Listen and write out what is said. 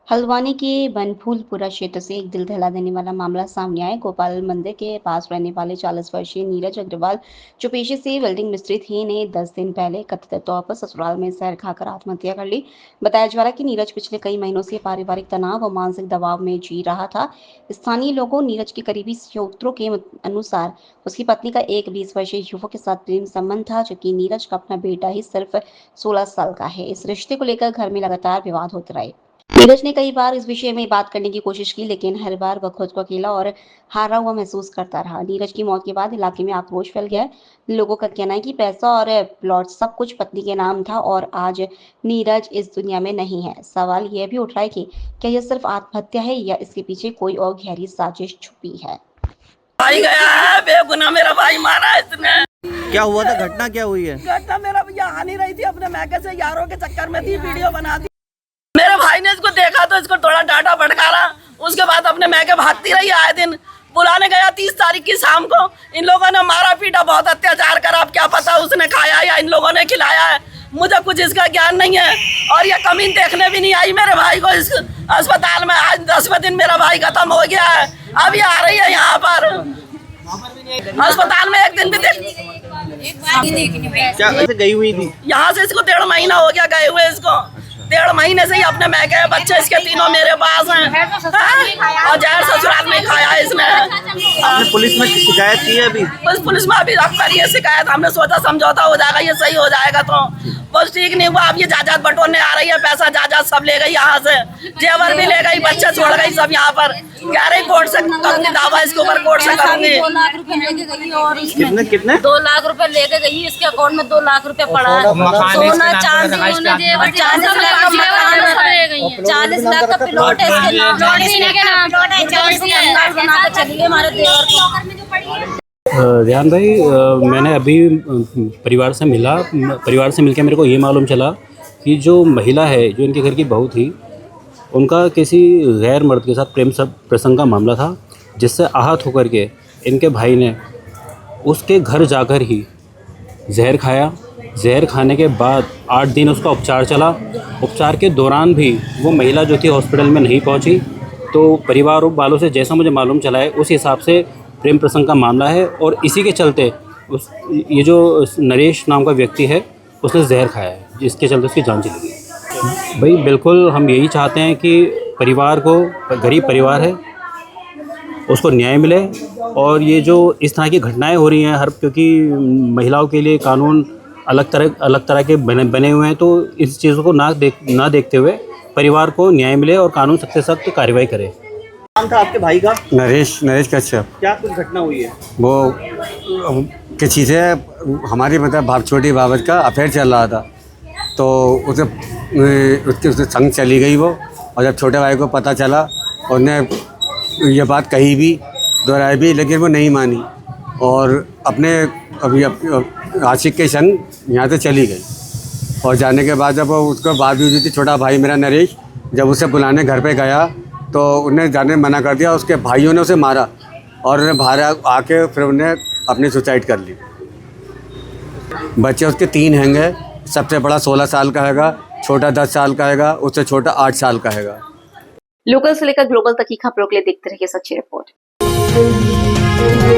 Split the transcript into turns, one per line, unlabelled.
हल्द्वानी के बनफूलपुरा क्षेत्र से एक दिल दहला देने वाला मामला सामने आया। गोपाल मंदिर के पास रहने वाले 40 वर्षीय नीरज अग्रवाल, जो पेशे से वेल्डिंग मिस्त्री थे, ने 10 दिन पहले कथित तौर पर ससुराल में जहर खाकर आत्महत्या कर ली। बताया जा रहा है कि नीरज पिछले कई महीनों से पारिवारिक तनाव और मानसिक दबाव में जी रहा था। स्थानीय लोगों, नीरज के करीबी सूत्रों के अनुसार उसकी पत्नी का एक 20 वर्षीय युवक के साथ प्रेम संबंध था, जबकि नीरज का अपना बेटा ही सिर्फ 16 साल का है। इस रिश्ते को लेकर घर में लगातार विवाद होते रहे। नीरज ने कई बार इस विषय में बात करने की कोशिश की, लेकिन हर बार वह खुद को अकेला और हारा हुआ महसूस करता रहा। नीरज की मौत के बाद इलाके में आक्रोश फैल गया। लोगों का कहना है कि पैसा और प्लॉट सब कुछ पत्नी के नाम था और आज नीरज इस दुनिया में नहीं है। सवाल यह भी उठ रहा है कि क्या यह सिर्फ आत्महत्या है या इसके पीछे कोई और गहरी साजिश छुपी है।
भाई गया है, बेगुनाह मेरा भाई मारा है इसने।
क्या हुआ था? घटना क्या हुई है?
घटना मेरा भैया आ नहीं रही थी, अपने मैके से यारों के चक्कर में थी, वीडियो बना दी। मेरे भाई ने इसको देखा तो इसको थोड़ा डांटा फटकारा, उसके बाद अपने मैके भागती रही। आए दिन बुलाने गया 30 तारीख की शाम को, इन लोगों ने मारा पीटा, बहुत अत्याचार करा। अब क्या पता उसने खाया या इन लोगों ने खिलाया है, मुझे कुछ इसका ज्ञान नहीं है। और ये कमीन देखने भी नहीं आई मेरे भाई को इस अस्पताल में। आज 10वें दिन मेरा भाई खत्म हो गया है, अब ये आ रही है यहाँ पर अस्पताल में। एक दिन भी
क्या ऐसे गई हुई थी?
यहाँ से इसको 1.5 महीना हो गया गए हुए। इसको 1.5 महीने से ही अपने मैके हैं, बच्चे इसके तीनों मेरे पास हैं, और जहर ससुराल में खाया है इसने।
आपने पुलिस में शिकायत की है? अभी
पुलिस में अभी अब करिए शिकायत। हमने सोचा समझौता हो जाएगा, ये सही हो जाएगा, तो बस ठीक नहीं हुआ। अब ये जायदाद बटोरने आ रही है, पैसा जायदाद सब ले गई यहाँ से, जेवर भी ले गई, बच्चे छोड़ गई सब यहाँ पर। कह रही कोर्ट से करूंगी दावा, इसके ऊपर कोर्ट से करूंगी।
2 लाख रुपए लेके गई और
कितने
2 लाख रुपए लेके गई। इसके अकाउंट में 2 लाख रुपए पड़ा है। सोना चांदी 40 लाख का मकान है, 40 लाख का प्लॉट है इसके नाम, 40 लाख बना के चली गई हमारे देवर को।
ध्यान भाई, मैंने अभी परिवार से मिलकर मेरे को ये मालूम चला कि जो महिला है, जो इनके घर की बहू थी, उनका किसी गैर मर्द के साथ प्रेम प्रसंग का मामला था, जिससे आहत होकर के इनके भाई ने उसके घर जाकर ही जहर खाया। जहर खाने के बाद 8 दिन उसका उपचार चला। उपचार के दौरान भी वो महिला जो थी हॉस्पिटल में नहीं पहुंची। तो परिवार वालों से जैसा मुझे मालूम चला है, उस हिसाब से प्रेम प्रसंग का मामला है, और इसी के चलते ये जो नरेश नाम का व्यक्ति है, उसने जहर खाया है, जिसके चलते उसकी जान चली गई। भाई बिल्कुल हम यही चाहते हैं कि परिवार को, गरीब परिवार है, उसको न्याय मिले। और ये जो इस तरह की घटनाएं हो रही हैं क्योंकि महिलाओं के लिए कानून अलग तरह के बने हुए हैं, तो इस चीज़ों को ना देखते हुए परिवार को न्याय मिले और कानून सख्त से सख्त कार्रवाई करे।
नाम था आपके भाई का?
नरेश कश्यप।
क्या कुछ घटना हुई है?
वो किसी से हमारी मतलब छोटी बाबत का अफेयर चल रहा था, तो उसके संग चली गई वो। और जब छोटे भाई को पता चला, उसने ये बात कही भी, दोहराई भी, लेकिन वो नहीं मानी और अपने आशिक के संग यहाँ से चली गई। और जाने के बाद जब वो उसको बात भी हुई थी, छोटा भाई मेरा नरेश जब उसे बुलाने घर पे गया, तो उन्हें जाने मना कर दिया। उसके भाइयों ने उसे मारा और उन्हें बाहर आके फिर उन्हें अपनी सुसाइड कर ली। बच्चे उसके 3 हैंगे, सबसे बड़ा 16 साल का हैगा, छोटा 10 साल का हैगा, उससे छोटा 8 साल का हैगा।
लोकल से लेकर ग्लोबल तक की खबरों के लिए देखते रहिए सच्ची रिपोर्ट।